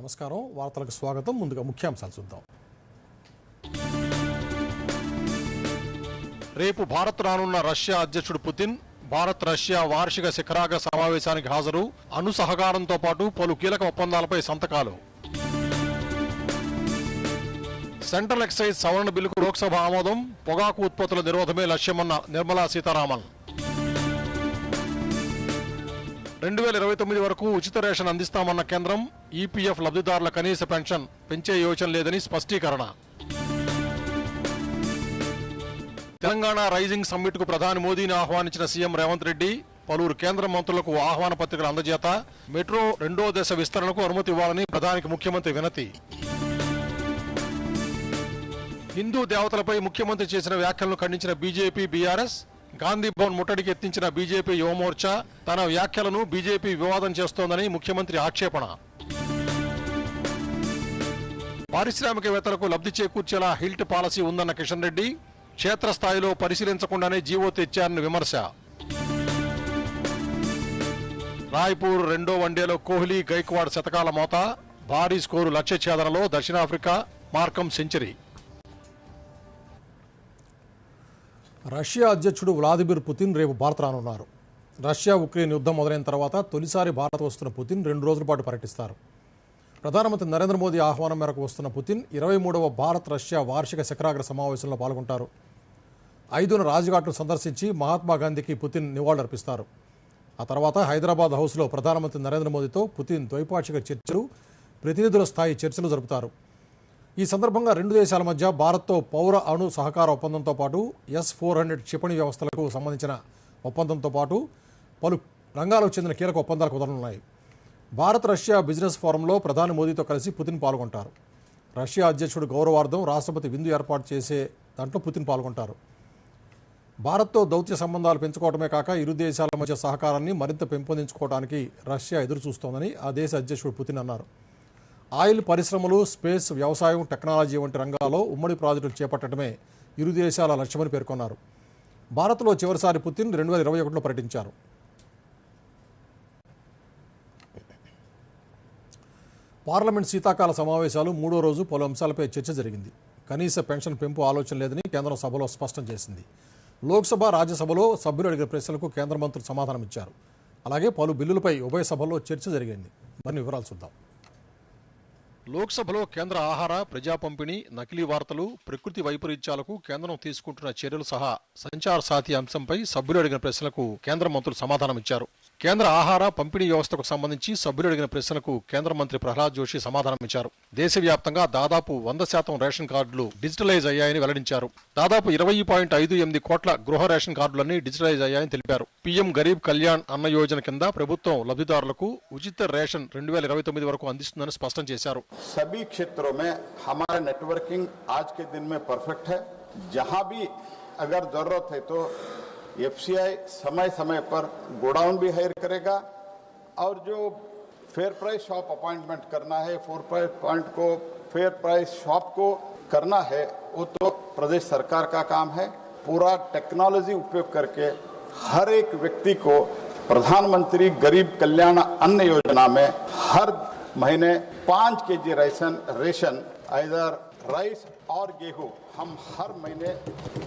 నమస్కారం, వార్తలకు స్వాగతం. ముందుగా ముఖ్యాంశాలు చూద్దాం. రేపు భారత్ రానున్న రష్యా అధ్యక్షుడు పుతిన్ భారత్ రష్యా వార్షిక శిఖరాగ్ర సమావేశానికి హాజరు, అణు సహకారంతో పాటు పలు కీలక ఒప్పందాలపై సంతకాలు. సెంట్రల్ ఎక్సైజ్ సవరణ బిల్లుకు లోక్సభ ఆమోదం, పొగాకు ఉత్పత్తుల నిరోధమే లక్ష్యమన్న నిర్మలా సీతారామన్. 2029 వరకు ఉచిత రేషన్ అందిస్తామన్న కేంద్రం, ఈపీఎఫ్ లబ్ధిదారుల కనీస పెన్షన్ పెంచే యోచన లేదని స్పష్టీకరణ. తెలంగాణ రైజింగ్ సమ్మిట్ కు ప్రధాని మోదీని ఆహ్వానించిన సీఎం రేవంత్ రెడ్డి, పలువురు కేంద్ర మంత్రులకు ఆహ్వాన పత్రికల అందజేత. మెట్రో 2వ దశ విస్తరణకు అనుమతి ఇవ్వాలని ప్రధానికి ముఖ్యమంత్రి వినతి. హిందూ దేవతలపై ముఖ్యమంత్రి చేసిన వ్యాఖ్యలను ఖండించిన బీజేపీ, బీఆర్ఎస్. గాంధీ భవన్ ముట్టడికి ఎత్తించిన బీజేపీ యువమోర్చా, తన వ్యాఖ్యలను బీజేపీ వివాదం చేస్తోందని ముఖ్యమంత్రి ఆక్షేపణ. పారిశ్రామికవేత్తలకు లబ్ధి చేకూర్చేలా హిల్ట్ పాలసీ ఉందన్న కిషన్ రెడ్డి, క్షేత్రస్థాయిలో పరిశీలించకుండానే జీవో తెచ్చారని విమర్శ. రాయ్పూర్ 2వ వన్డేలో కోహ్లీ, గైక్వాడ్ శతకాల మోత, భారీ స్కోరు లక్ష్య ఛేదనలో దక్షిణాఫ్రికా, మార్కం సెంచరీ. రష్యా అధ్యక్షుడు వ్లాదిమిర్ పుతిన్ రేపు భారత్ రానున్నారు. రష్యా ఉక్రెయిన్ యుద్ధం మొదలైన తర్వాత తొలిసారి భారత్ వస్తున్న పుతిన్ 2 రోజుల పాటు పర్యటిస్తారు. ప్రధానమంత్రి నరేంద్ర మోదీ ఆహ్వానం మేరకు వస్తున్న పుతిన్ 23వ భారత్ రష్యా వార్షిక శిఖరాగ్ర సమావేశంలో పాల్గొంటారు. 5న రాజ్ఘాట్ను సందర్శించి మహాత్మాగాంధీకి పుతిన్ నివాళులర్పిస్తారు. ఆ తర్వాత హైదరాబాద్ హౌస్లో ప్రధానమంత్రి నరేంద్ర మోదీతో పుతిన్ ద్వైపాక్షిక చర్చలు, ప్రతినిధుల స్థాయి చర్చలు జరుపుతారు. ఈ సందర్భంగా 2 దేశాల మధ్య భారత్తో పౌర అణు సహకార ఒప్పందంతో పాటు S-400 క్షిపణి వ్యవస్థలకు సంబంధించిన ఒప్పందంతో పాటు పలు రంగాలకు చెందిన కీలక ఒప్పందాలు కుదరనున్నాయి. భారత్ రష్యా బిజినెస్ ఫోరంలో ప్రధాని మోదీతో కలిసి పుతిన్ పాల్గొంటారు. రష్యా అధ్యక్షుడు గౌరవార్థం రాష్ట్రపతి విందు ఏర్పాటు చేసే దాంట్లో పుతిన్ పాల్గొంటారు. భారత్తో దౌత్య సంబంధాలు పెంచుకోవడమే కాక ఇరు దేశాల మధ్య సహకారాన్ని మరింత పెంపొందించుకోవడానికి రష్యా ఎదురుచూస్తోందని ఆ దేశ అధ్యక్షుడు పుతిన్ అన్నారు. ఆయిల్ పరిశ్రమలు, స్పేస్, వ్యవసాయం, టెక్నాలజీ వంటి రంగాల్లో ఉమ్మడి ప్రాజెక్టులు చేపట్టడమే ఇరు దేశాల లక్ష్యమని పేర్కొన్నారు. భారత్లో చివరిసారి పుతిన్ 2021లో పర్యటించారు. పార్లమెంట్ శీతాకాల సమావేశాలు 3వ రోజు పలు అంశాలపై చర్చ జరిగింది. కనీస పెన్షన్ పెంపు ఆలోచన లేదని కేంద్రం సభలో స్పష్టం చేసింది. లోక్సభ, రాజ్యసభలో సభ్యులు అడిగిన ప్రశ్నలకు కేంద్ర మంత్రులు సమాధానమిచ్చారు. అలాగే పలు బిల్లులపై ఉభయ సభల్లో చర్చ జరిగింది. మరిన్ని వివరాలు చూద్దాం. లోక్సభలో కేంద్ర ఆహార, ప్రజా పంపిణీ, నకిలీ వార్తలు, ప్రకృతి వైపరీత్యాలకు కేంద్రం తీసుకుంటున్న చర్యలు సహా సంచార్ సాథీ అంశంపై సభ్యులు అడిగిన ప్రశ్నలకు కేంద్ర మంత్రులు సమాధానమిచ్చారు. కేంద్ర ఆహార పంపిణీ వ్యవస్థకు సంబంధించి సభ్యులు అడిగిన ప్రశ్నలకు కేంద్ర మంత్రి ప్రహ్లాద్ జోషి సమాధానమిచ్చారు. దేశవ్యాప్తంగా దాదాపు 100% రేషన్ కార్డులు డిజిటలైజ్ అయ్యాయని వెల్లడించారు. దాదాపు 20.58 కోట్ల గృహ రేషన్ కార్డులన్నీ డిజిటలైజ్ అయ్యాయని తెలిపారు. పీఎం గరీబ్ కళ్యాణ్ అన్న యోజన కింద ప్రభుత్వం లబ్ధిదారులకు ఉచిత రేషన్ 2029 వరకు అందిస్తుందని స్పష్టం చేశారు. सभी क्षेत्रों में हमारा नेटवर्किंग आज के दिन में परफेक्ट है. जहां भी अगर जरूरत है तो एफसीआई समय समय पर गोडाउन भी हायर करेगा और जो फेयर प्राइस शॉप अपॉइंटमेंट करना है, फेयर प्राइस पॉइंट को फेयर प्राइस शॉप को करना है, वो तो प्रदेश सरकार का काम है. पूरा टेक्नोलॉजी उपयोग करके हर एक व्यक्ति को प्रधानमंत्री गरीब कल्याण अन्न योजना में हर महीने 5 kg रेशन इधर राइस और गेहूं हम हर महीने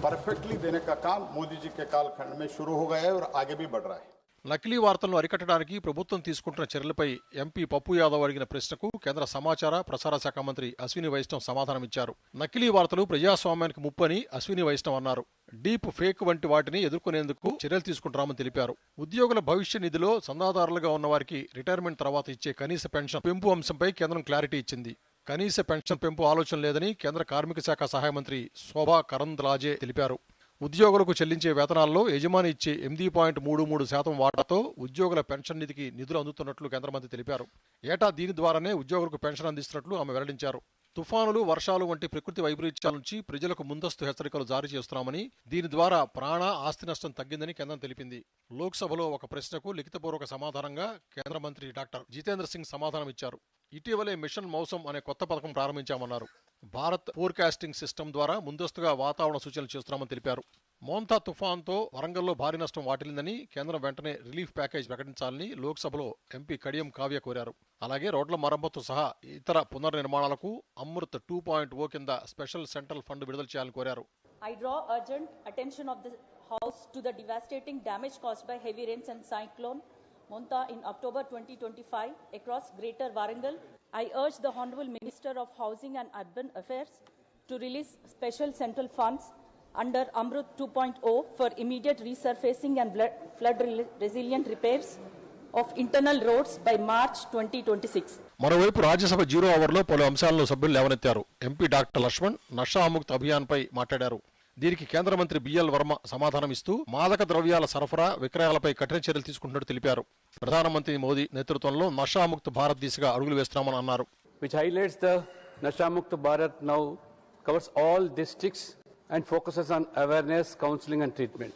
परफेक्टली देने का काम मोदी जी के कालखंड में शुरू हो गया है और आगे भी बढ़ रहा है. నకిలీ వార్తలను అరికట్టడానికి ప్రభుత్వం తీసుకుంటున్న చర్యలపై ఎంపీ పప్పు యాదవ్ అడిగిన ప్రశ్నకు కేంద్ర సమాచార, ప్రసార శాఖ మంత్రి అశ్విని వైష్ణవ్ సమాధానమిచ్చారు. నకిలీ వార్తలు ప్రజాస్వామ్యానికి ముప్పని అశ్విని వైష్ణవ్ అన్నారు. డీప్ ఫేక్ వంటి వాటిని ఎదుర్కొనేందుకు చర్యలు తీసుకుంటామని తెలిపారు. ఉద్యోగుల భవిష్య నిధిలో చందాదారులుగా ఉన్న వారికి రిటైర్మెంట్ తర్వాత ఇచ్చే కనీస పెన్షన్ పెంపు అంశంపై కేంద్రం క్లారిటీ ఇచ్చింది. కనీస పెన్షన్ పెంపు ఆలోచన లేదని కేంద్ర కార్మిక శాఖ సహాయ మంత్రి శోభా కరంద్లాజే తెలిపారు. ఉద్యోగులకు చెల్లించే వేతనాల్లో యజమాని ఇచ్చే 8.33% వాటాతో ఉద్యోగుల పెన్షన్ నిధికి నిధులు అందుతున్నట్లు కేంద్ర మంత్రి తెలిపారు. ఏటా దీని ద్వారానే ఉద్యోగులకు పెన్షన్ అందిస్తున్నట్లు ఆమె వెల్లడించారు. తుఫానులు, వర్షాలు వంటి ప్రకృతి వైపరీత్యాల నుంచి ప్రజలకు ముందస్తు హెచ్చరికలు జారీ చేస్తున్నామని, దీని ద్వారా ప్రాణ, ఆస్తి నష్టం తగ్గిందని కేంద్రం తెలిపింది. లోక్సభలో ఒక ప్రశ్నకు లిఖితపూర్వక సమాధానంగా కేంద్ర మంత్రి డాక్టర్ జితేంద్ర సింగ్ సమాధానమిచ్చారు. ఇటీవలే మిషన్ మౌసం అనే కొత్త పథకం ప్రారంభించామన్నారు. భారత్ ఫోర్కాస్టింగ్ సిస్టమ్ ద్వారా ముందస్తుగా వాతావరణ సూచనలు చేస్తున్నామని తెలిపారు. మోంతా తుఫాన్తో వరంగల్లో భారీ నష్టం వాటిల్లిందని కేంద్రం వెంటనే రిలీఫ్ ప్యాకేజ్ ప్రకటించాలని లోక్సభలో ఎంపీ కడియం కావ్య కోరారు. అలాగే రోడ్ల మరమ్మతు సహా ఇతర పునర్నిర్మాణాలకు అమృత్ 2.0 కింద స్పెషల్ సెంట్రల్ ఫండ్ విడుదల చేయాలని కోరారు. I draw urgent attention of the House to the devastating damage caused by heavy rains and cyclone Monta in October 2025 across Greater Warangal. I urge the Honorable Minister of Housing and Urban Affairs to release special central funds under Amrut 2.0 for immediate resurfacing and flood-resilient repairs of internal roads by March 2026. మరోవైపు రాజ్యసభ 0 అవర్లో పలు అంశాలను సభ్యులు లేవనెత్తారు. MP doctor Laxman Nasha Mukt అభియాన్పై మాట్లాడారు. దీనికి కేంద్ర మంత్రి BL Varma సమాధానమిస్తూ మాదక ద్రవ్యాల సరఫరా విక్రయాలపై కఠిన చర్యలు తీసుకుంటున్నట్టు తెలిపారు. ప్రధానమంత్రి మోదీ నేతృత్వంలో నషాముక్త్ భారత్ దిశగా అడుగులు వేస్తున్నామని అన్నారు. Which highlights the Nashamukt Bharat now covers all districts and focuses on awareness, counseling and treatment.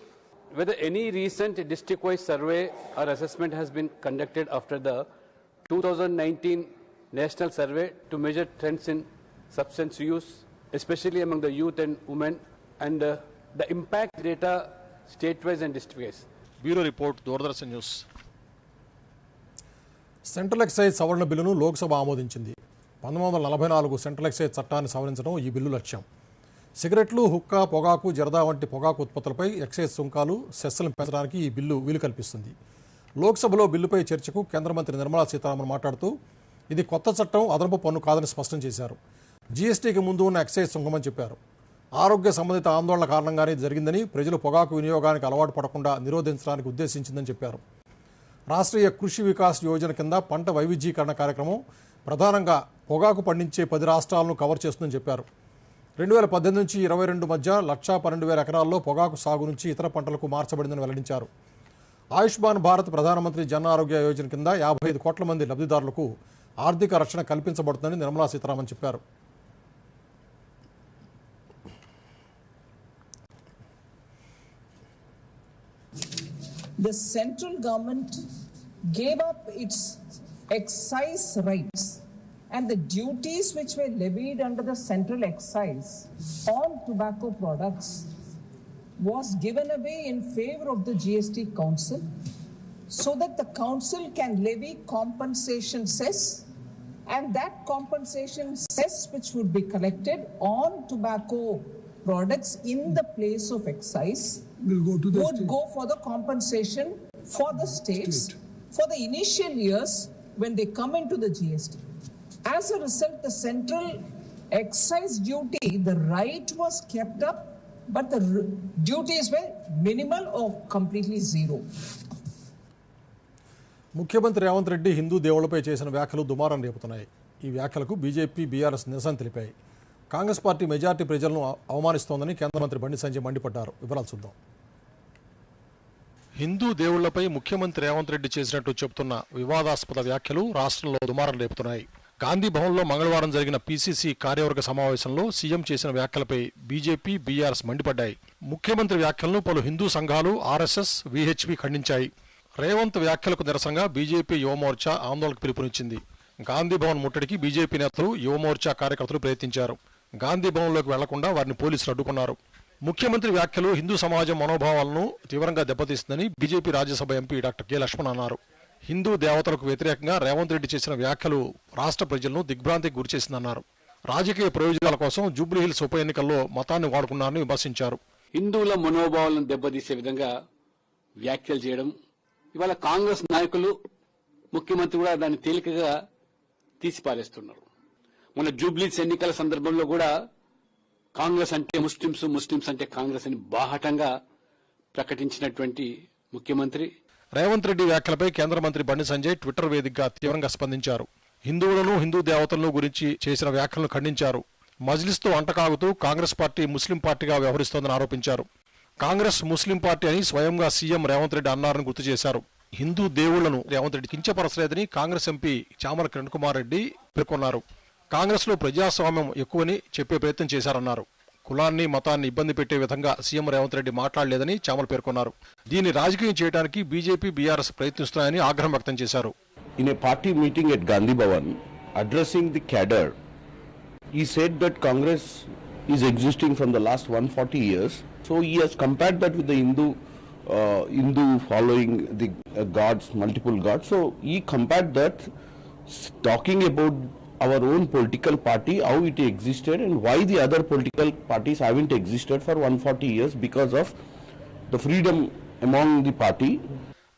Whether any recent district-wise survey or assessment has been conducted after the 2019 National Survey to measure trends in substance use, especially among the youth and women, and the impact data state-wise and district-wise. Bureau report, Doordarshan news. Central excise సవరణ బిల్లును లోక్సభ ఆమోదించింది. 1944 central excise చట్టాన్ని సవరించడం ఈ bill లక్ష్యం. సిగరెట్లు, హుక్కా, పొగాకు, జర్దా వంటి పొగాకు ఉత్పత్తులపై ఎక్సైజ్ సుంకాలు, సెస్లను పెంచడానికి ఈ బిల్లు వీలు కల్పిస్తుంది. లోక్సభలో బిల్లుపై చర్చకు కేంద్ర మంత్రి నిర్మలా సీతారామన్ మాట్లాడుతూ ఇది కొత్త చట్టం, అదనపు పన్ను కాదని స్పష్టం చేశారు. జీఎస్టీకి ముందు ఉన్న ఎక్సైజ్ సుంకమని చెప్పారు. ఆరోగ్య సంబంధిత ఆందోళన కారణంగానే జరిగిందని, ప్రజలు పొగాకు వినియోగానికి అలవాటు పడకుండా నిరోధించడానికి ఉద్దేశించిందని చెప్పారు. రాష్ట్రీయ కృషి వికాస్ యోజన కింద పంట వైవిధ్యీకరణ కార్యక్రమం ప్రధానంగా పొగాకు పండించే 10 రాష్ట్రాలను కవర్ చేస్తుందని చెప్పారు. 2018 నుంచి 22 మధ్య 1,12,000 ఎకరాల్లో పొగాకు సాగు నుంచి ఇతర పంటలకు మార్చబడిందని వెల్లడించారు. ఆయుష్మాన్ భారత్ ప్రధానమంత్రి జన్ ఆరోగ్య యోజన కింద 55 కోట్ల మంది లబ్ధిదారులకు ఆర్థిక రక్షణ కల్పించబడుతుందని నిర్మలా సీతారామన్ చెప్పారు. The central government gave up its excise rights and the duties which were levied under the central excise on tobacco products was given away in favor of the GST Council so that the council can levy compensation cess, and that compensation cess which would be collected on tobacco products in the place of excise would go for the compensation for the states for the initial years when they come into the GST. As a result, the central excise duty, the right was kept up, but the duties were minimal or completely zero. ముఖ్యమంత్రి రేవంత్ రెడ్డి హిందూ దేవుళ్లపై చేసిన వ్యాఖ్యలు దుమారం రేపుతున్నాయి. ఈ వ్యాఖ్యలకు BJP, BRS నిరసన తెలిపాయి. Congress party majority ప్రజలను అవమానిస్తోందని కేంద్ర మంత్రి బండి సంజయ్ మండిపడ్డారు. వివరాలు చూద్దాం. హిందూ దేవుళ్లపై ముఖ్యమంత్రి రేవంత్ రెడ్డి చేసినట్టు చెబుతున్న వివాదాస్పద వ్యాఖ్యలు రాష్ట్రంలో దుమారం రేపుతున్నాయి. గాంధీ భవన్లో మంగళవారం జరిగిన పీసీసీ కార్యవర్గ సమావేశంలో సీఎం చేసిన వ్యాఖ్యలపై బీజేపీ, బీఆర్ఎస్ మండిపడ్డాయి. ముఖ్యమంత్రి వ్యాఖ్యలను పలు హిందూ సంఘాలు, ఆర్ఎస్ఎస్, వీహెచ్పీ ఖండించాయి. రేవంత్ వ్యాఖ్యలకు నిరసనగా బీజేపీ యువమోర్చా ఆందోళనకు పిలుపునిచ్చింది. గాంధీ భవన్ ముట్టడికి బీజేపీ నేతలు, యువమోర్చా కార్యకర్తలు ప్రయత్నించారు. గాంధీ భవన్లోకి వెళ్లకుండా వారిని పోలీసులు అడ్డుకున్నారు. ముఖ్యమంత్రి వ్యాఖ్యలు హిందూ సమాజం మనోభావాలను తీవ్రంగా దెబ్బతీస్తుందని BJP Rajya Sabha MP doctor K Laxman అన్నారు. హిందూ దేవతలకు వ్యతిరేకంగా రేవంత్ రెడ్డి చేసిన వ్యాఖ్యలు రాష్ట్ర ప్రజలను దిగ్భ్రాంతికి గురిచేసిందన్నారు. రాజకీయ ప్రయోజనాల కోసం జూబ్లీహిల్స్ ఉప ఎన్నికల్లో మతాన్ని వాడుకున్నారని విమర్శించారు. హిందువుల మనోభావాలను దెబ్బతీసే విధంగా వ్యాఖ్యలు చేయడం, ఇవాళ కాంగ్రెస్ నాయకులు, ముఖ్యమంత్రి కూడా దాన్ని తేలికగా తీసిపారేస్తున్నారు. మన జూబ్లీహిల్స్ ఎన్నికల సందర్భంలో కూడా కాంగ్రెస్ అంటే ముస్లింస్, ముస్లింస్ అంటే కాంగ్రెస్ అని బాహటంగా ప్రకటించినటువంటి ముఖ్యమంత్రి రేవంత్ రెడ్డి వ్యాఖ్యలపై కేంద్ర మంత్రి బండి సంజయ్ ట్విట్టర్ వేదికగా తీవ్రంగా స్పందించారు. హిందువులను, హిందూ దేవతలను గురించి చేసిన వ్యాఖ్యలను ఖండించారు. మజ్లిస్తో అంటకాగుతూ కాంగ్రెస్ పార్టీ ముస్లిం పార్టీగా వ్యవహరిస్తోందని ఆరోపించారు. కాంగ్రెస్ ముస్లిం పార్టీ అని స్వయంగా సీఎం రేవంత్ రెడ్డి అన్నారని గుర్తు చేశారు. హిందూ దేవుళ్లను రేవంత్ రెడ్డి కించపరచలేదని కాంగ్రెస్ ఎంపీ చామల కిరణ్ కుమార్ రెడ్డి పేర్కొన్నారు. కాంగ్రెస్ లో ప్రజాస్వామ్యం ఎక్కువని చెప్పే ప్రయత్నం చేశారన్నారు. కులాన్ని, మతాన్ని ఇబ్బంది పెట్టే విధంగా సీఎం రేవంత్ రెడ్డి మాట్లాడలేదని చామల పేర్కొన్నారు. దీన్ని రాజకీయం చేయడానికి బీజేపీ, బీఆర్ఎస్ ప్రయత్నిస్తున్నాయని ఆగ్రహం వ్యక్తం చేశారు. In a party meeting at Gandhi Bhavan, addressing the cadre, he said that Congress is existing from the last 140 years So he has compared that with the Hindu following the gods, multiple gods. So he compared that, talking about our own political party, how it existed and why the other political parties haven't existed for 140 years because of the freedom among the party.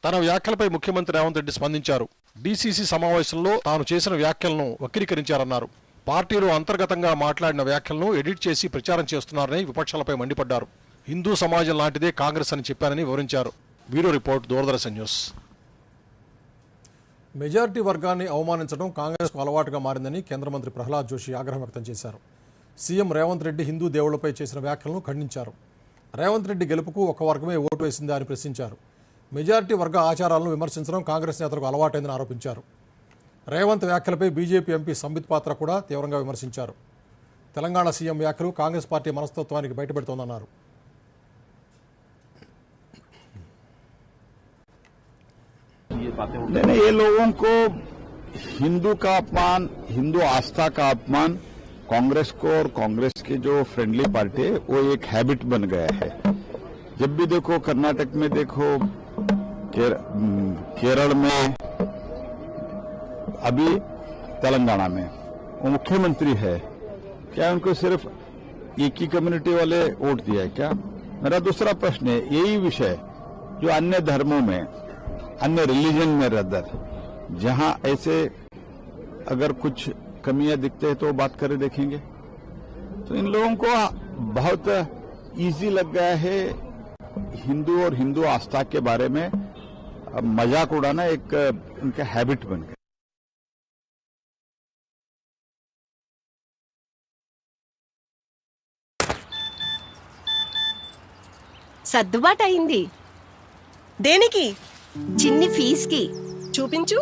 తన వ్యాఖ్యలపై ముఖ్యమంత్రి రేవంత్ రెడ్డి స్పందించారు. DCC సమావేశంలో తాను చేసిన వ్యాఖ్యలను వక్రీకరించారన్నారు. పార్టీలో అంతర్గతంగా మాట్లాడిన వ్యాఖ్యలను ఎడిట్ చేసి ప్రచారం చేస్తున్నారని విపక్షాలపై మండిపడ్డారు. హిందూ సమాజం లాంటిదే కాంగ్రెస్ అని చెప్పానని వివరించారు. Bureau report, Doordarshan news. Majority వర్గాన్ని అవమానించడం కాంగ్రెస్కు అలవాటుగా మారిందని కేంద్ర మంత్రి ప్రహ్లాద్ జోషి ఆగ్రహం వ్యక్తం చేశారు. సీఎం రేవంత్ రెడ్డి హిందూ దేవుళ్లపై చేసిన వ్యాఖ్యలను ఖండించారు. రేవంత్ రెడ్డి గెలుపుకు ఒక వర్గమే ఓటు వేసిందా అని ప్రశ్నించారు. మెజారిటీ వర్గ ఆచారాలను విమర్శించడం కాంగ్రెస్ నేతలకు అలవాటైందని ఆరోపించారు. రేవంత్ వ్యాఖ్యలపై బీజేపీ ఎంపీ సంబిత్ పాత్ర కూడా తీవ్రంగా విమర్శించారు. తెలంగాణ సీఎం వ్యాఖ్యలు కాంగ్రెస్ పార్టీ మనస్తత్వానికి బయటపెడుతోందన్నారు. नहीं, ये लोगों को हिंदू का अपमान, हिंदू आस्था का अपमान कांग्रेस को और कांग्रेस की जो फ्रेंडली पार्टी है वो एक हैबिट बन गया है. जब भी देखो, कर्नाटक में देखो, केरल में, अभी तेलंगाना में वो मुख्यमंत्री है. क्या उनको सिर्फ एक ही कम्युनिटी वाले वोट दिया है क्या? मेरा दूसरा प्रश्न है, यही विषय जो अन्य धर्मों में, अन्य रिलीजन में रदर जहां ऐसे अगर कुछ कमियां दिखते हैं तो बात करें, देखेंगे. तो इन लोगों को बहुत इजी लग गया है हिंदू और हिंदू आस्था के बारे में मजाक उड़ाना, एक उनका हैबिट बन गया. సర్దుబాటు అయింది. దేనికి? చిన్ని ఫీజుకి. చూపించు.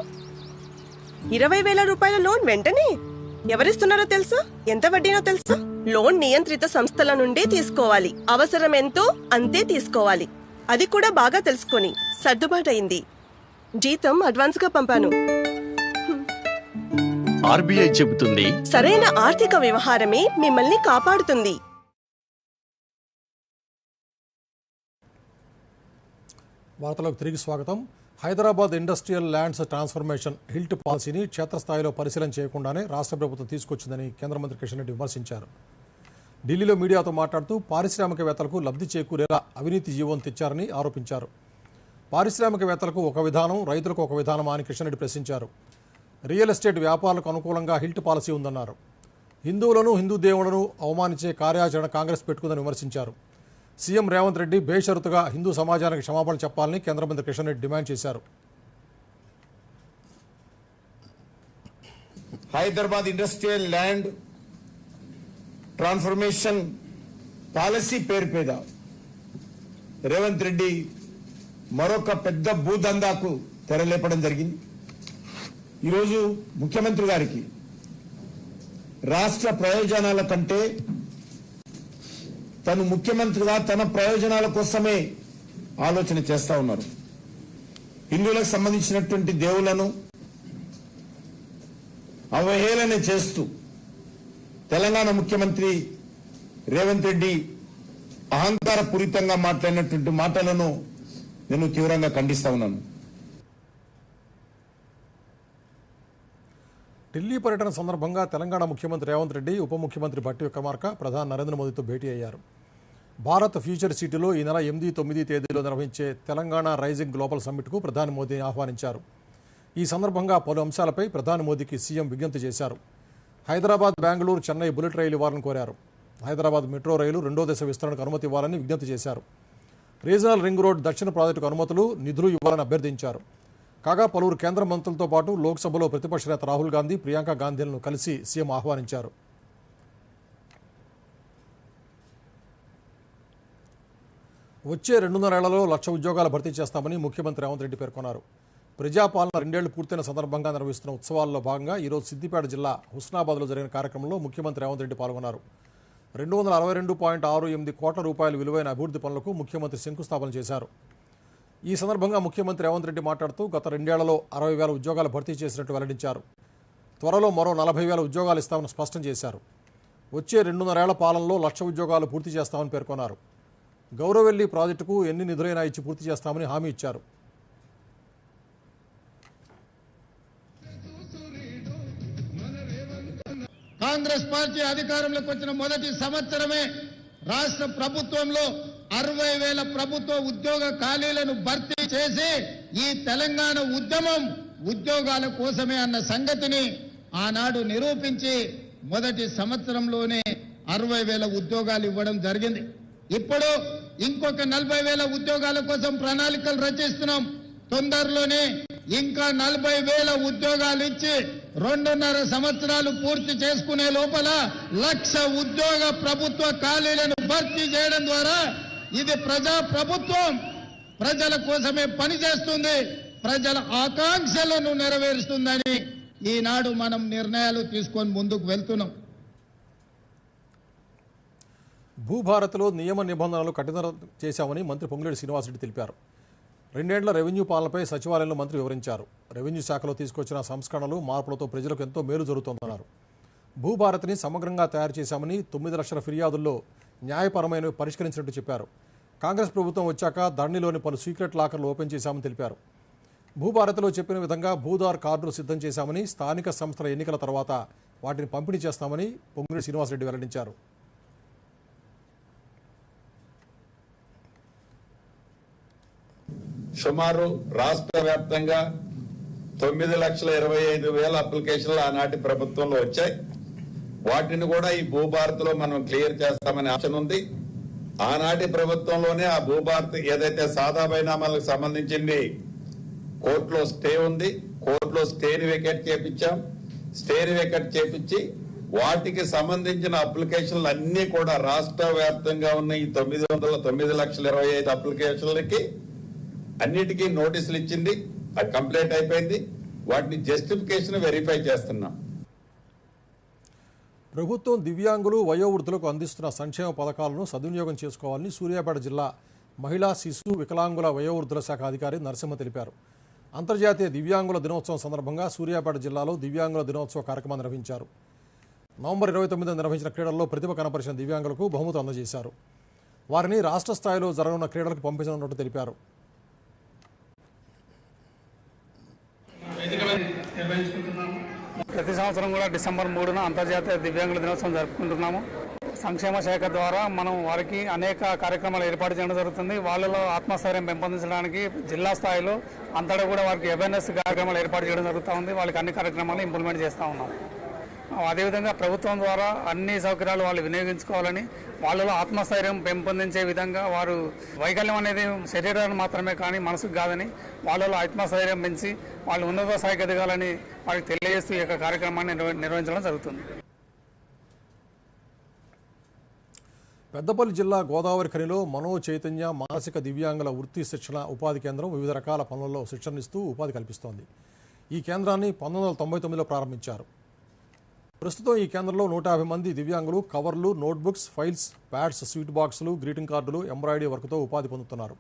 20,000 రూపాయల లోన్ వెంటనే ఎవరిస్తున్నారో తెలుసా? ఎంత వడ్డీనో తెలుసా? లోన్ నియంత్రిత సంస్థల నుండి తీసుకోవాలి. అవసరం ఎంతో అంతే తీసుకోవాలి. అది కూడా బాగా తెలుసుకొని సర్దుబాటయింది. జీతం అడ్వాన్స్ గా పంపాను. ఆర్బీఐ చెబుతుంది, సరైన ఆర్థిక వ్యవహారమే మిమ్మల్ని కాపాడుతుంది. వార్తలకు తిరిగి స్వాగతం. Hyderabad industrial lands transformation HILT పాలసీని క్షేత్రస్థాయిలో పరిశీలన చేయకుండానే రాష్ట్ర ప్రభుత్వం తీసుకొచ్చిందని కేంద్ర మంత్రి కిషన్ రెడ్డి విమర్శించారు. ఢిల్లీలో మీడియాతో మాట్లాడుతూ పారిశ్రామికవేత్తలకు లబ్ధి చేకూరేలా అవినీతి జీవోను తెచ్చారని ఆరోపించారు. పారిశ్రామికవేత్తలకు ఒక విధానం, రైతులకు ఒక విధానమా అని కిషన్ రెడ్డి ప్రశ్నించారు. రియల్ ఎస్టేట్ వ్యాపారులకు అనుకూలంగా హిల్ట్ పాలసీ ఉందన్నారు. హిందువులను, హిందూ దేవుళ్లను అవమానించే కార్యాచరణ కాంగ్రెస్ పెట్టుకుందని విమర్శించారు. సీఎం రేవంత్ రెడ్డి బేషరతుగా హిందూ సమాజానికి క్షమాపణ చెప్పాలని కేంద్ర మంత్రి కిషన్ రెడ్డి డిమాండ్ చేశారు. Hyderabad industrial land transformation policy పేరు మీద రేవంత్ రెడ్డి మరొక పెద్ద భూదందాకు తెరలేపడం జరిగింది. ఈరోజు ముఖ్యమంత్రి గారికి రాష్ట్ర ప్రయోజనాల కంటే తను ముఖ్యమంత్రిగా తన ప్రయోజనాల కోసమే ఆలోచన చేస్తా ఉన్నారు. హిందువులకు సంబంధించినటువంటి దేవులను అవహేళన చేస్తూ తెలంగాణ ముఖ్యమంత్రి రేవంత్ రెడ్డి అహంకారపూరితంగా మాట్లాడినటువంటి మాటలను నేను తీవ్రంగా ఖండిస్తా ఉన్నాను. ఢిల్లీ పర్యటన సందర్భంగా తెలంగాణ ముఖ్యమంత్రి రేవంత్ రెడ్డి, ఉప ముఖ్యమంత్రి భట్టి విక్రమార్క ప్రధాని నరేంద్ర మోదీతో భేటీ అయ్యారు. భారత్ ఫ్యూచర్ సిటీలో ఈ నెల 8, 9 తేదీలో నిర్వహించే తెలంగాణ రైజింగ్ గ్లోబల్ సమ్మిట్కు ప్రధాని మోదీని ఆహ్వానించారు. ఈ సందర్భంగా పలు అంశాలపై ప్రధాని మోదీకి సీఎం విజ్ఞప్తి చేశారు. హైదరాబాద్, బెంగళూరు, చెన్నై బుల్లెట్ రైలు ఇవ్వాలని కోరారు. హైదరాబాద్ మెట్రో రైలు 2వ దశ విస్తరణకు అనుమతి ఇవ్వాలని విజ్ఞప్తి చేశారు. రీజనల్ రింగ్ రోడ్ దక్షిణ ప్రాజెక్టుకు అనుమతులు, నిధులు ఇవ్వాలని అభ్యర్థించారు. కాగా పలువురు కేంద్ర మంత్రులతో పాటు లోక్సభలో ప్రతిపక్ష నేత రాహుల్ గాంధీ, ప్రియాంక గాంధీలను కలిసి సీఎం ఆహ్వానించారు. వచ్చే 2.5 ఏళ్లలో 1,00,000 ఉద్యోగాలు భర్తీ చేస్తామని ముఖ్యమంత్రి రేవంత్ రెడ్డి పేర్కొన్నారు. ప్రజాపాలన 2 ఏళ్లు పూర్తయిన సందర్భంగా నిర్వహిస్తున్న ఉత్సవాల్లో భాగంగా ఈరోజు సిద్దిపేట జిల్లా హుస్నాబాద్లో జరిగిన కార్యక్రమంలో ముఖ్యమంత్రి రేవంత్ రెడ్డి పాల్గొన్నారు. 262.68 కోట్ల రూపాయల విలువైన అభివృద్ధి పనులకు ముఖ్యమంత్రి శంకుస్థాపన చేశారు. ఈ సందర్భంగా ముఖ్యమంత్రి రేవంత్ రెడ్డి మాట్లాడుతూ గత 2 ఏళ్లలో 60,000 ఉద్యోగాలు భర్తీ చేసినట్టు వెల్లడించారు. త్వరలో మరో 40,000 ఉద్యోగాలు ఇస్తామని స్పష్టం చేశారు. వచ్చే 2.5 ఏళ్ల పాలనలో 1,00,000 ఉద్యోగాలు పూర్తి చేస్తామని పేర్కొన్నారు. గౌరవెల్లి ప్రాజెక్టుకు ఎన్ని నిధులైనా ఇచ్చి పూర్తి చేస్తామని హామీ ఇచ్చారు. కాంగ్రెస్ పార్టీ అధికారంలోకి వచ్చిన మొదటి సంవత్సరమే రాష్ట్ర ప్రభుత్వంలో 60,000 ప్రభుత్వ ఉద్యోగ ఖాళీలను భర్తీ చేసి ఈ తెలంగాణ ఉద్యమం ఉద్యోగాల కోసమే అన్న సంగతిని ఆనాడు నిరూపించి మొదటి సంవత్సరంలోనే 60,000 ఉద్యోగాలు ఇవ్వడం జరిగింది. ఇప్పుడు ఇంకొక 40,000 ఉద్యోగాల కోసం ప్రణాళికలు రచిస్తున్నాం. తొందరలోనే ఇంకా 40,000 ఉద్యోగాలు ఇచ్చి 2.5 సంవత్సరాలు పూర్తి చేసుకునే లోపల 1,00,000 ఉద్యోగ ప్రభుత్వ ఖాళీలను భర్తీ చేయడం ద్వారా ఇది ప్రజా ప్రభుత్వం ప్రజల కోసమే పనిచేస్తుంది, ప్రజల ఆకాంక్షలను నెరవేరుస్తుందని ఈనాడు మనం నిర్ణయాలు తీసుకొని ముందుకు వెళ్తున్నాం. భూభారత్లో నియమ నిబంధనలు కఠినతరం చేశామని మంత్రి పొంగులేటి శ్రీనివాసరెడ్డి తెలిపారు. 2 ఏళ్ల రెవెన్యూ పాలనపై సచివాలయంలో మంత్రి వివరించారు. రెవెన్యూ శాఖలో తీసుకొచ్చిన సంస్కరణలు మార్పులతో ప్రజలకు ఎంతో మేలు జరుగుతోందన్నారు. భూభారత్ని సమగ్రంగా తయారు చేశామని 9 లక్షల ఫిర్యాదుల్లో న్యాయపరమైనవి పరిష్కరించినట్టు చెప్పారు. కాంగ్రెస్ ప్రభుత్వం వచ్చాక ధరణిలోని పలు సీక్రెట్ లాకర్లు ఓపెన్ చేశామని తెలిపారు. భూభారత్లో చెప్పిన విధంగా భూదార్ కార్డులు సిద్ధం చేశామని, స్థానిక సంస్థల ఎన్నికల తర్వాత వాటిని పంపిణీ చేస్తామని పొంగులేటి శ్రీనివాసరెడ్డి వెల్లడించారు. సుమారు రాష్ట్ర వ్యాప్తంగా 9,25,000 అప్లికేషన్లు ఆనాటి ప్రభుత్వంలో వచ్చాయి. వాటిని కూడా ఈ భూభారత్లో మనం క్లియర్ చేస్తామనే ఆప్షన్ ఉంది. ఆనాటి ప్రభుత్వంలోనే ఆ భూభారత్ ఏదైతే సాదా బైనామాలకు సంబంధించింది కోర్టులో స్టే ఉంది, కోర్టులో స్టేని వేకేట్ చేపించాం. స్టేని వేకేట్ చేపించి వాటికి సంబంధించిన అప్లికేషన్లు అన్ని కూడా రాష్ట్ర వ్యాప్తంగా ఉన్న ఈ 9,25,000 అప్లికేషన్లకి అన్నిటికీ నోటీసులు ఇచ్చింది. అది కంప్లీట్ అయిపోయింది. వాటిని జస్టిఫికేషన్ వెరిఫై చేస్తున్నాం. ప్రభుత్వం దివ్యాంగులు, వయోవృద్ధులకు అందిస్తున్న సంక్షేమ పథకాలను సద్వినియోగం చేసుకోవాలని సూర్యాపేట జిల్లా మహిళా, శిశు, వికలాంగుల, వయోవృద్ధుల శాఖ అధికారి నరసింహ తెలిపారు. అంతర్జాతీయ దివ్యాంగుల దినోత్సవం సందర్భంగా సూర్యాపేట జిల్లాలో దివ్యాంగుల దినోత్సవ కార్యక్రమాన్ని నిర్వహించారు. నవంబర్ 29న నిర్వహించిన క్రీడల్లో ప్రతిభ కనపరిచిన దివ్యాంగులకు బహుమతులు అందజేశారు. వారిని రాష్ట్ర స్థాయిలో జరగనున్న క్రీడలకు పంపించనున్నట్టు తెలిపారు. ప్రతి సంవత్సరం కూడా డిసెంబర్ 3న అంతర్జాతీయ దివ్యాంగుల దినోత్సవం జరుపుకుంటున్నాము. సంక్షేమ శాఖ ద్వారా మనం వారికి అనేక కార్యక్రమాలు ఏర్పాటు చేయడం జరుగుతుంది. వాళ్ళలో ఆత్మస్థైర్యం పెంపొందించడానికి జిల్లా స్థాయిలో అంతటా కూడా వారికి అవేర్నెస్ కార్యక్రమాలు ఏర్పాటు చేయడం జరుగుతూ ఉంది. వాళ్ళకి అన్ని కార్యక్రమాలు ఇంప్లిమెంట్ చేస్తూ ఉన్నాం. అదేవిధంగా ప్రభుత్వం ద్వారా అన్ని సౌకర్యాలు వాళ్ళు వినియోగించుకోవాలని, వాళ్ళలో ఆత్మస్థైర్యం పెంపొందించే విధంగా వారు వైకల్యం అనేది శరీరాన్ని మాత్రమే కానీ మనసుకు కాదని వాళ్ళలో ఆత్మస్థైర్యం పెంచి వాళ్ళు ఉన్నత స్థాయికి ఎదగాలని వారికి తెలియజేస్తూ ఈ యొక్క కార్యక్రమాన్ని నిర్వహించడం జరుగుతుంది. పెద్దపల్లి జిల్లా గోదావరి ఖనిలో మనో చైతన్య మానసిక దివ్యాంగుల వృత్తి శిక్షణ ఉపాధి కేంద్రం వివిధ రకాల పనులలో శిక్షణిస్తూ ఉపాధి కల్పిస్తోంది. ఈ కేంద్రాన్ని 1999లో ప్రారంభించారు. ప్రస్తుతం ఈ కేంద్రంలో 150 మంది దివ్యాంగులు కవర్లు, నోట్బుక్స్, ఫైల్స్, ప్యాడ్స్, స్వీట్ బాక్సులు, గ్రీటింగ్ కార్డులు, ఎంబ్రాయిడరీ వర్క్తో ఉపాధి పొందుతున్నారు.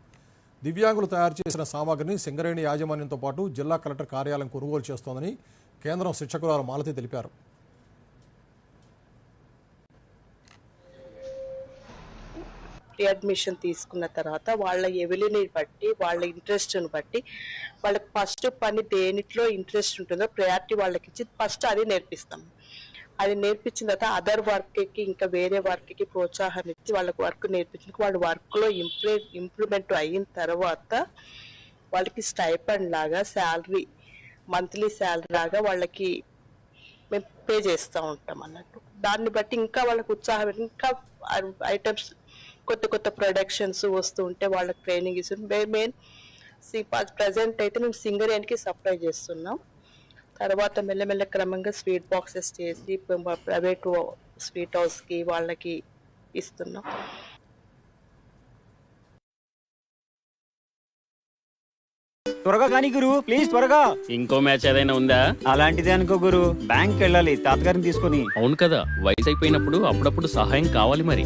దివ్యాంగులు తయారు చేసిన సామాగ్రిని సింగరేణి యాజమాన్యంతో పాటు జిల్లా కలెక్టర్ కార్యాలయం కొనుగోలు చేస్తోందని కేంద్రం శిక్షకురాలు మాలతి తెలిపారు. అడ్మిషన్ తీసుకున్న తర్వాత వాళ్ళ ఎవిలిని బట్టి, వాళ్ళ ఇంట్రెస్ట్ని బట్టి వాళ్ళకి ఫస్ట్ పని దేనిట్లో ఇంట్రెస్ట్ ఉంటుందో ప్రయారిటీ వాళ్ళకి ఇచ్చి ఫస్ట్ అది నేర్పిస్తాం. అది నేర్పించిన తర్వాత అదర్ వర్క్కి ఇంకా వేరే వర్క్కి ప్రోత్సాహం ఇచ్చి వాళ్ళకి వర్క్ నేర్పించిన వాళ్ళ వర్క్లో ఇంప్రూవ్మెంట్ అయిన తర్వాత వాళ్ళకి స్టైపెండ్ లాగా శాలరీ, మంత్లీ శాలరీ లాగా వాళ్ళకి మేము పే చేస్తూ ఉంటాం అన్నట్టు. దాన్ని బట్టి ఇంకా వాళ్ళకి ఉత్సాహం, ఇంకా ఐటమ్స్ కొత్త కొత్త ప్రొడక్షన్స్ వస్తూ ఉంటే వాళ్ళకి ట్రైనింగ్ ఇస్తుంది. మెయిన్ ప్రజెంట్ అయితే మేము సింగరేణికి సప్లై చేస్తున్నాం. తర్వాత మెల్లమెల్ల క్రమంగా స్వీట్ బాక్సెస్ చేసి ప్రైవేట్ స్వీట్ హౌస్కి వాళ్ళకి ఇస్తున్నాం. త్వరగా కానీ గురు, ప్లీజ్ త్వరగా. ఇంకో మ్యాచ్ ఏదైనా ఉందా? అలాంటిదే అనుకో గురు, బ్యాంక్ వెళ్ళాలి తాతగారిని తీసుకుని. అవును కదా, వయసు అయిపోయినప్పుడు అప్పుడప్పుడు సహాయం కావాలి మరి.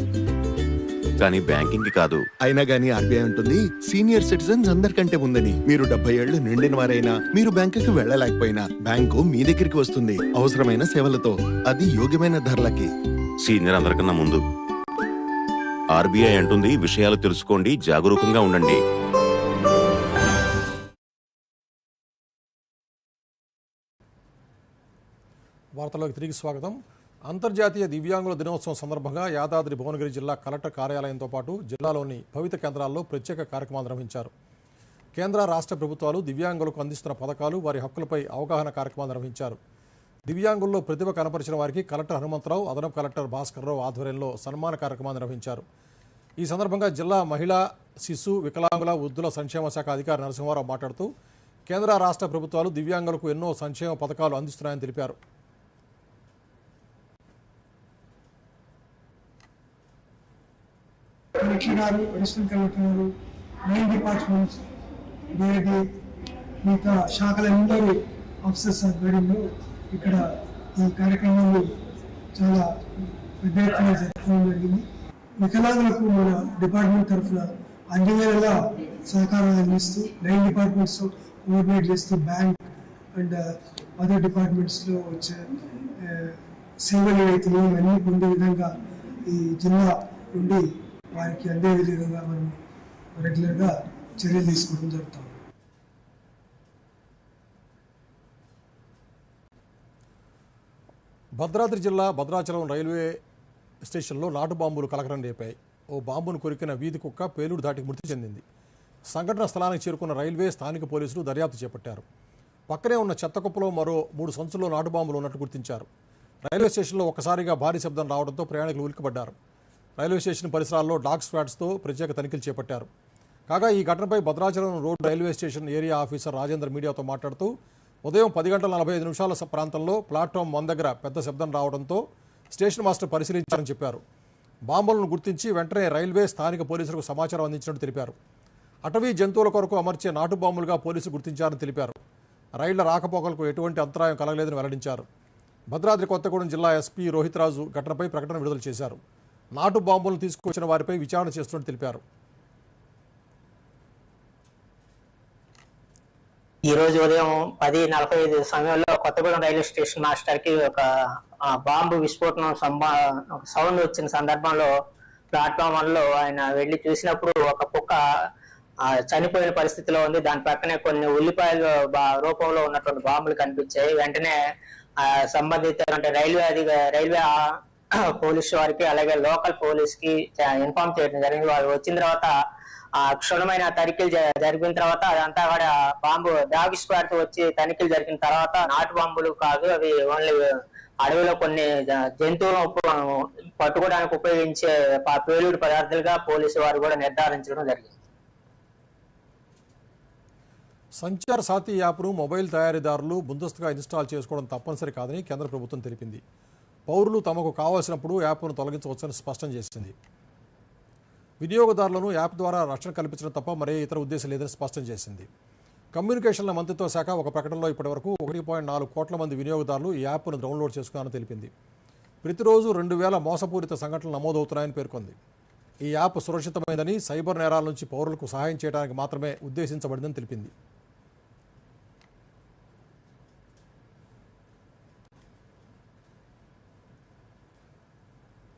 కానీ బ్యాంకింగ్ కి కాదు. అయినా గానీ ఆర్బీఐ ఉంటుంది, సీనియర్ సిటిజన్స్ అందరికంటే ముందని. మీరు 70 ఏళ్లు నిండిన వారైనా, మీరు బ్యాంకుకి వెళ్ళలేకపోయినా బ్యాంకు మీ దగ్గరికి వస్తుంది అవసరమైన సేవలతో, అది యోగ్యమైన ధరలకి. సీనియర్ అందరికన్నా ముందు. ఆర్బీఐ అంటుంది విషయాలు తెలుసుకోండి, జాగరూకంగా ఉండండి. వార్తలోకి తిరిగి స్వాగతం. అంతర్జాతీయ దివ్యాంగుల దినోత్సవం సందర్భంగా యాదాద్రి భువనగిరి జిల్లా కలెక్టర్ కార్యాలయంతో పాటు జిల్లాలోని పవిత్ర కేంద్రాల్లో ప్రత్యేక కార్యక్రమాలు నిర్వహించారు. కేంద్ర రాష్ట్ర ప్రభుత్వాలు దివ్యాంగులకు అందిస్తున్న పథకాలు, వారి హక్కులపై అవగాహన కార్యక్రమాలు నిర్వహించారు. దివ్యాంగుల్లో ప్రతిభ కనపరిచిన వారికి కలెక్టర్ హనుమంతరావు, అదనపు కలెక్టర్ భాస్కర్రావు ఆధ్వర్యంలో సన్మాన కార్యక్రమాలు నిర్వహించారు. ఈ సందర్భంగా జిల్లా మహిళా, శిశు, వికలాంగుల, వృద్ధుల సంక్షేమ శాఖ అధికారి నరసింహారావు మాట్లాడుతూ కేంద్ర రాష్ట్ర ప్రభుత్వాలు దివ్యాంగులకు ఎన్నో సంక్షేమ పథకాలు అందిస్తున్నాయని తెలిపారు. కలెక్టర్ గారు, అడిషనల్ కలెక్టర్ గారు, 9 డిపార్ట్మెంట్స్, డిఐడి, మిగతా శాఖలందరూ ఆఫీసర్స్ ఆధ్వర్యంలో ఇక్కడ ఈ కార్యక్రమాలు చాలా పెద్ద ఎత్తున జరపడం జరిగింది. వికలాంగులకు మన డిపార్ట్మెంట్ తరఫున అన్ని వేళలా సహకారం అందిస్తూ 9 డిపార్ట్మెంట్స్ కోఆర్డినేట్ చేస్తూ బ్యాంక్ అండ్ అదర్ డిపార్ట్మెంట్స్లో వచ్చే సేవలు ఏవైతే ఇవన్నీ పొందే విధంగా ఈ జిల్లా నుండి వారికి అందే విధంగా మనం రెగ్యులర్గా చర్యలు తీసుకోవడం జరుగుతాం. భద్రాద్రి జిల్లా భద్రాచలం రైల్వే స్టేషన్లో నాటు బాంబులు కలకలం రేపాయి. ఓ బాంబును కొరికిన వీధి కుక్క పేలుడు దాటికి మృతి చెందింది. సంఘటన స్థలానికి చేరుకున్న రైల్వే స్థానిక పోలీసులు దర్యాప్తు చేపట్టారు. పక్కనే ఉన్న చెత్త కుప్పలో మరో 3 సంచుల్లో నాటు బాంబులు ఉన్నట్టు గుర్తించారు. రైల్వే స్టేషన్లో ఒక్కసారిగా భారీ శబ్దం రావడంతో ప్రయాణికులు ఉలిక్కిపడ్డారు. రైల్వే స్టేషన్ పరిసరాల్లో డాగ్ స్క్వాడ్స్తో ప్రత్యేక తనిఖీలు చేపట్టారు. కాగా ఈ ఘటనపై Bhadrachalam road railway station area officer Rajendra మీడియాతో మాట్లాడుతూ ఉదయం 10:45 ప్రాంతంలో ప్లాట్ఫామ్ 1 దగ్గర పెద్ద శబ్దం రావడంతో స్టేషన్ మాస్టర్ పరిశీలించారని చెప్పారు. బాంబులను గుర్తించి వెంటనే రైల్వే స్థానిక పోలీసులకు సమాచారం అందించినట్టు తెలిపారు. అటవీ జంతువుల కొరకు అమర్చే నాటు బాంబులుగా పోలీసులు గుర్తించారని తెలిపారు. రైళ్ల రాకపోకలకు ఎటువంటి అంతరాయం కలగలేదని వెల్లడించారు. భద్రాద్రి కొత్తగూడెం జిల్లా ఎస్పీ రోహిత్ రాజు ఘటనపై ప్రకటన విడుదల చేశారు. నాటు బాంబులను తీసుకొచ్చిన వారిపై విచారణ చేస్తున్నట్టు తెలిపారు. ఈ రోజు ఉదయం 10:45 సమయంలో కొత్తగూడెం రైల్వే స్టేషన్ మాస్టర్ కి ఒక బాంబు విస్ఫోటనం సౌండ్ వచ్చిన సందర్భంలో ప్లాట్ఫామ్ 1లో ఆయన వెళ్లి చూసినప్పుడు ఒక కుక్క చనిపోయిన పరిస్థితిలో ఉంది. దాని పక్కనే కొన్ని ఉల్లిపాయల రూపంలో ఉన్నటువంటి బాంబులు కనిపించాయి. వెంటనే సంబంధిత రైల్వే పోలీసు వారికి అలాగే లోకల్ పోలీస్ కి ఇన్ఫార్మ్ చేయడం జరిగింది. వాళ్ళు వచ్చిన తర్వాత క్షుణ్ణమైన తనిఖీలు జరిపిన తర్వాత అదంతా కూడా బాంబు డాగ్ స్క్వాడ్ వచ్చి తనిఖీలు జరిపిన తర్వాత నాటు బాంబులు కాదు, అవి ఓన్లీ అడవిలో కొన్ని జంతువులను పట్టుకోవడానికి ఉపయోగించే పేలుడు పదార్థాలుగా పోలీసు వారు కూడా నిర్ధారించడం జరిగింది. సంచార్ సాథీ యాప్ను మొబైల్ తయారీదారులు ముందస్తుగా ఇన్స్టాల్ చేసుకోవడం తప్పనిసరి కాదని కేంద్ర ప్రభుత్వం తెలిపింది. పౌరులు తమకు కావాల్సినప్పుడు యాప్ను తొలగించవచ్చని స్పష్టం చేసింది. వినియోగదారులను యాప్ ద్వారా రక్షణ కల్పించడం తప్ప మరే ఇతర ఉద్దేశం లేదని స్పష్టం చేసింది. కమ్యూనికేషన్ల మంత్రిత్వ శాఖ ఒక ప్రకటనలో ఇప్పటివరకు 1.4 కోట్ల మంది వినియోగదారులు ఈ యాప్ను డౌన్లోడ్ చేసుకున్నారని తెలిపింది. ప్రతిరోజు 2000 మోసపూరిత సంఘటనలు నమోదవుతున్నాయని పేర్కొంది. ఈ యాప్ సురక్షితమైనదని, సైబర్ నేరాల నుంచి పౌరులకు సహాయం చేయడానికి మాత్రమే ఉద్దేశించబడిందని తెలిపింది.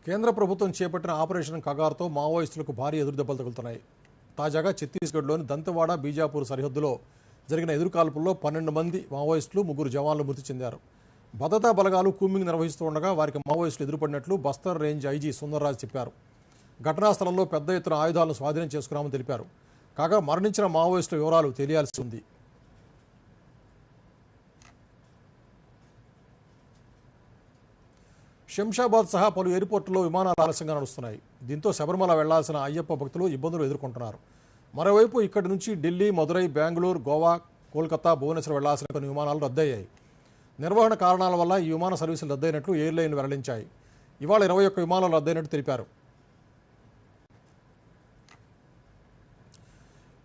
కేంద్ర ప్రభుత్వం చేపట్టిన ఆపరేషన్ కగార్తో మావోయిస్టులకు భారీ ఎదురుదెబ్బలు తగులుతున్నాయి. తాజాగా ఛత్తీస్గఢ్లోని దంతెవాడ, బీజాపూర్ సరిహద్దులో జరిగిన ఎదురుకాల్పుల్లో 12 మంది మావోయిస్టులు, 3 జవాన్లు మృతి చెందారు. భద్రతా బలగాలు కూంబింగ్ నిర్వహిస్తూ ఉండగా వారికి మావోయిస్టులు ఎదురుపడినట్లు బస్తర్ రేంజ్ ఐజీ సుందర్రాజ్ చెప్పారు. ఘటనా స్థలంలో పెద్ద ఎత్తున ఆయుధాలను స్వాధీనం చేసుకున్నామని తెలిపారు. కాగా మరణించిన మావోయిస్టుల వివరాలు తెలియాల్సి ఉంది. శంషాబాద్ సహా పలు ఎయిర్పోర్టుల్లో విమానాలు ఆలస్యంగా నడుస్తున్నాయి. దీంతో శబరిమల వెళ్లాల్సిన అయ్యప్ప భక్తులు ఇబ్బందులు ఎదుర్కొంటున్నారు. మరోవైపు ఇక్కడి నుంచి ఢిల్లీ, మదురై, బెంగళూరు, గోవా, కోల్కతా, భువనేశ్వర్ వెళ్లాల్సిన కొన్ని విమానాలు రద్దయ్యాయి. నిర్వహణ కారణాల వల్ల ఈ విమాన సర్వీసులు రద్దయినట్లు ఎయిర్లైన్ వెల్లడించాయి. ఇవాళ 21 విమానాలు రద్దయినట్టు తెలిపారు.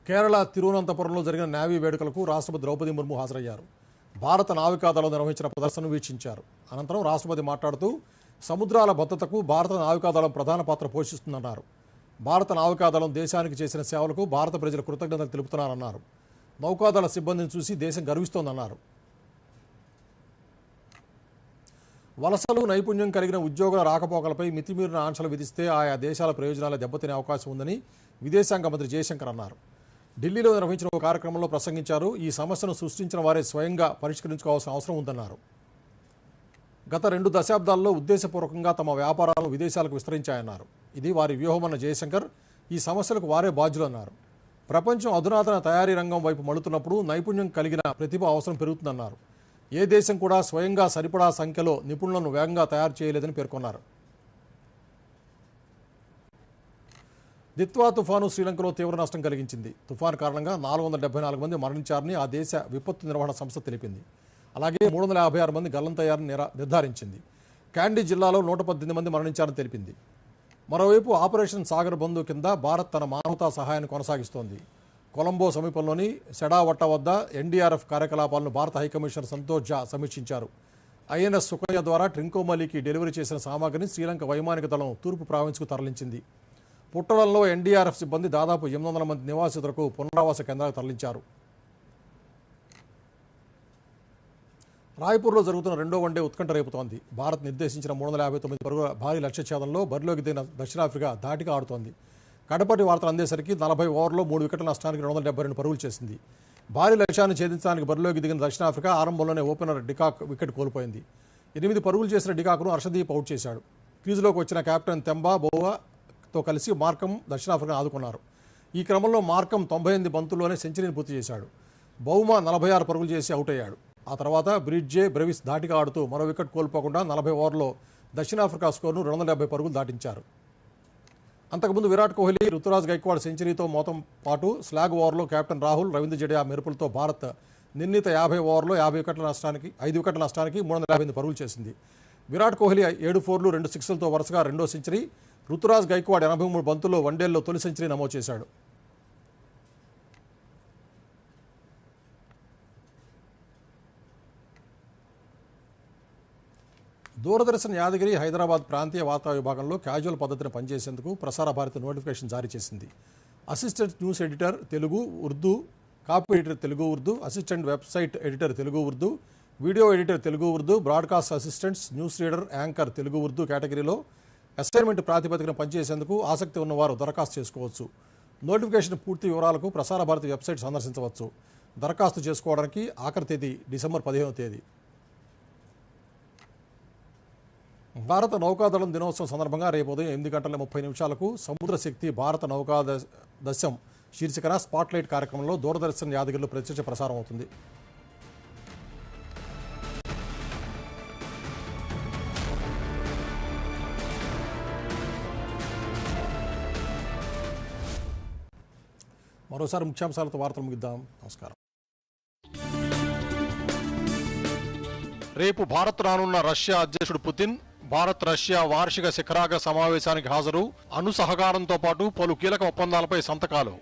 కేరళ తిరువనంతపురంలో జరిగిన నేవీ వేడుకలకు రాష్ట్రపతి ద్రౌపది ముర్ము హాజరయ్యారు. భారత నావికాదళం నిర్వహించిన ప్రదర్శనను వీక్షించారు. అనంతరం రాష్ట్రపతి మాట్లాడుతూ సముద్రాల భద్రతకు భారత నావికాదళం ప్రధాన పాత్ర పోషిస్తుందన్నారు. భారత నావికాదళం దేశానికి చేసిన సేవలకు భారత ప్రజలు కృతజ్ఞతలు తెలుపుతున్నారన్నారు. నౌకాదళ సిబ్బందిని చూసి దేశం గర్విస్తోందన్నారు. వలసలు నైపుణ్యం కలిగిన ఉద్యోగుల రాకపోకలపై మితిమీరిన ఆంక్షలు విధిస్తే ఆయా దేశాల ప్రయోజనాలు దెబ్బతినే అవకాశం ఉందని విదేశాంగ మంత్రి జయశంకర్ అన్నారు. ఢిల్లీలో నిర్వహించిన ఒక కార్యక్రమంలో ప్రసంగించారు. ఈ సమస్యను సృష్టించిన వారే స్వయంగా పరిష్కరించుకోవాల్సిన అవసరం ఉందన్నారు. గత 2 దశాబ్దాల్లో ఉద్దేశపూర్వకంగా తమ వ్యాపారాలను విదేశాలకు విస్తరించాయన్నారు. ఇది వారి వ్యూహమన్న జయశంకర్ ఈ సమస్యలకు వారే బాధ్యులన్నారు. ప్రపంచం అధునాతన తయారీ రంగం వైపు మళ్లుతున్నప్పుడు నైపుణ్యం కలిగిన ప్రతిభ అవసరం పెరుగుతుందన్నారు. ఏ దేశం కూడా స్వయంగా సరిపడా సంఖ్యలో నిపుణులను వేగంగా తయారు చేయలేదని పేర్కొన్నారు. దిత్వా తుఫాను శ్రీలంకలో తీవ్ర నష్టం కలిగించింది. తుఫాను కారణంగా 474 మంది మరణించారని ఆ దేశ విపత్తు నిర్వహణ సంస్థ తెలిపింది. అలాగే 356 మంది గల్లంతయ్యారని నిర్ధారించింది. క్యాండీ జిల్లాలో 118 మంది మరణించారని తెలిపింది. మరోవైపు ఆపరేషన్ సాగర్ బంధు కింద భారత్ తన మానవతా సహాయాన్ని కొనసాగిస్తోంది. కొలంబో సమీపంలోని సెడావట్ట వద్ద ఎన్డీఆర్ఎఫ్ కార్యకలాపాలను భారత హైకమిషనర్ సంతోష్ ఝా సమీక్షించారు. ఐఎన్ఎస్ సుకన్య ద్వారా ట్రింకోమలికి డెలివరీ చేసిన సామాగ్రిని శ్రీలంక వైమానిక దళం తూర్పు ప్రావిన్స్కు తరలించింది. పుట్టడంలో ఎన్డీఆర్ఎఫ్ సిబ్బంది దాదాపు 800 మంది నివాసితులకు పునరావాస కేంద్రాలకు తరలించారు. రాయ్పూర్లో జరుగుతున్న 2వ వన్డే ఉత్కంఠ రేపుతోంది. భారత్ నిర్దేశించిన 359 పరుగుల భారీ లక్ష్య ఛేదంలో బరిలోకి దిగిన దక్షిణాఫ్రికా ధాటిగా ఆడుతోంది. కడపటి వార్తలు అందేసరికి 40 ఓవర్లో 3 వికెట్ల నష్టానికి 272 పరుగులు చేసింది. భారీ లక్ష్యాన్ని ఛేదించడానికి బరిలోకి దిగిన దక్షిణాఫ్రికా ఆరంభంలోనే ఓపెనర్ డికాక్ వికెట్ కోల్పోయింది. 8 పరుగులు చేసిన డికాక్ను హర్షదీప్ అవుట్ చేశాడు. క్రీజులోకి వచ్చిన కెప్టెన్ తెంబా బోవాతో కలిసి మార్కం దక్షిణాఫ్రికాను ఆదుకున్నారు. ఈ క్రమంలో మార్కం 98 బంతుల్లోనే సెంచరీని పూర్తి చేశాడు. బౌమా 46 పరుగులు చేసి అవుట్ అయ్యాడు. ఆ తర్వాత బ్రిడ్జే బ్రెవిస్ ధాటిగా ఆడుతూ మరో వికెట్ కోల్పోకుండా 40 ఓవర్లో దక్షిణాఫ్రికా స్కోర్ను 270 పరుగులు దాటించారు. అంతకుముందు విరాట్ కోహ్లీ, రుతురాజ్ గైక్వాడ్ సెంచరీతో మోతం పాటు స్లాగ్ ఓవర్లో కెప్టెన్ రాహుల్, రవీంద్ర జడేజా మెరుపులతో భారత్ నిర్ణీత 50 ఓవర్లో 5 వికెట్ల నష్టానికి 358 పరుగులు చేసింది. విరాట్ కోహ్లీ 7 ఫోర్లు 2 సిక్స్లతో వరుసగా 2వ సెంచరీ, రుతురాజ్ గైక్వాడ్ 83 బంతుల్లో వన్డేల్లో తొలి సెంచరీ నమోదు చేశాడు. దూరదర్శన్ యాదగిరి హైదరాబాద్ ప్రాంతీయ వార్తా విభాగంలో క్యాజువల్ పద్ధతిని పనిచేసేందుకు ప్రసార భారతి నోటిఫికేషన్ జారీ చేసింది. Assistant news editor Telugu Urdu, copy editor Telugu Urdu, assistant website editor Telugu Urdu, video editor Telugu Urdu, broadcast assistants, news reader, anchor Telugu Urdu కేటగిరీలో అసైన్మెంట్ ప్రాతిపదికన పనిచేసేందుకు ఆసక్తి ఉన్నవారు దరఖాస్తు చేసుకోవచ్చు. నోటిఫికేషన్ పూర్తి వివరాలకు ప్రసార భారతి వెబ్సైట్ సందర్శించవచ్చు. దరఖాస్తు చేసుకోవడానికి ఆఖరి తేదీ డిసెంబర్ 15వ తేదీ. భారత నౌకాదళం దినోత్సవం సందర్భంగా రేపు ఉదయం 8:30 సముద్ర శక్తి భారత నౌకాదశం శీర్షికన స్పాట్లైట్ కార్యక్రమంలో దూరదర్శన్ యాదగిరిలో ప్రత్యక్ష ప్రసారం అవుతుంది. మరోసారి ముఖ్యాంశాలతో వార్తలు ముగిద్దాం. నమస్కారం. రేపు భారత్ రానున్న రష్యా అధ్యక్షుడు పుతిన్ భారత్ రష్యా వార్షిక శిఖరాగ్ర సమావేశానికి హాజరు, అణు సహకారంతో పాటు పలు కీలక ఒప్పందాలపై సంతకాలు.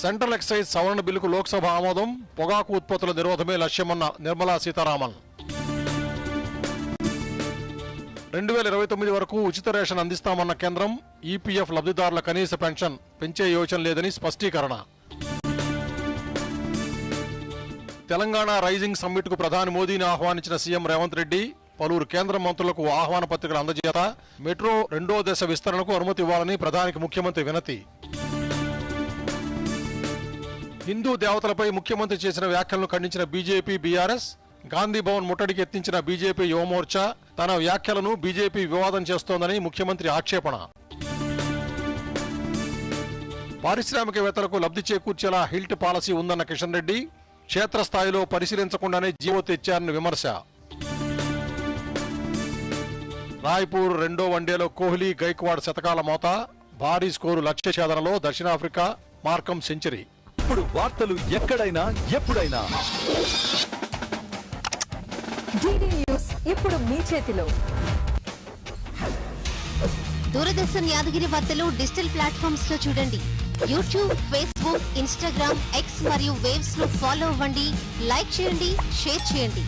సెంట్రల్ ఎక్సైజ్ సవరణ బిల్లుకు లోక్సభ ఆమోదం, పొగాకు ఉత్పత్తుల నిరోధమే లక్ష్యమన్న నిర్మలా సీతారామన్. 2029 వరకు ఉచిత రేషన్ అందిస్తామన్న కేంద్రం, ఈపీఎఫ్ లబ్ధిదారుల కనీస పెన్షన్ పెంచే యోచన లేదని స్పష్టీకరణ. తెలంగాణ రైజింగ్ సమ్మిట్ కు ప్రధాని మోదీని ఆహ్వానించిన సీఎం రేవంత్ రెడ్డి, పలువురు కేంద్ర మంత్రులకు ఆహ్వాన పత్రికల అందజేత, మెట్రో 2వ దశ విస్తరణకు అనుమతి ఇవ్వాలని ప్రధానికి ముఖ్యమంత్రి వినతి. హిందూ దేవతలపై ముఖ్యమంత్రి చేసిన వ్యాఖ్యలను ఖండించిన బీజేపీ, బీఆర్ఎస్, గాంధీ భవన్ ముట్టడికి ఎత్తించిన బీజేపీ యువమోర్చా, తన వ్యాఖ్యలను బీజేపీ వివాదం చేస్తోందని ముఖ్యమంత్రి ఆక్షేపణ. పారిశ్రామికవేత్తలకు లబ్ధి చేకూర్చేలా హిల్ట్ పాలసీ ఉందన్న కిషన్ రెడ్డి, క్షేత్రస్థాయిలో పరిశీలించకుండానే జీవో తెచ్చారని విమర్శ. రాయ్పూర్ 2వ వన్డేలో కోహ్లీ, గైక్వాడ్ శతకాల మోత, భారీ స్కోరు లక్ష్య ఛేదనలో దక్షిణాఫ్రికా మార్కం సెంచరీ. ఇప్పుడు వార్తలు ఎక్కడైనా ఎప్పుడైనా DD న్యూస్ ఇప్పుడు మీ చేతిలో. దూరదర్శన్ యాదగిరి వార్తలు డిజిటల్ ప్లాట్ఫామ్స్ లో చూడండి. యూట్యూబ్, ఫేస్బుక్, ఇన్స్టాగ్రామ్, ఎక్స్ మరియు వేవ్స్ లో ఫాలో అవ్వండి, లైక్ చేయండి, షేర్ చేయండి.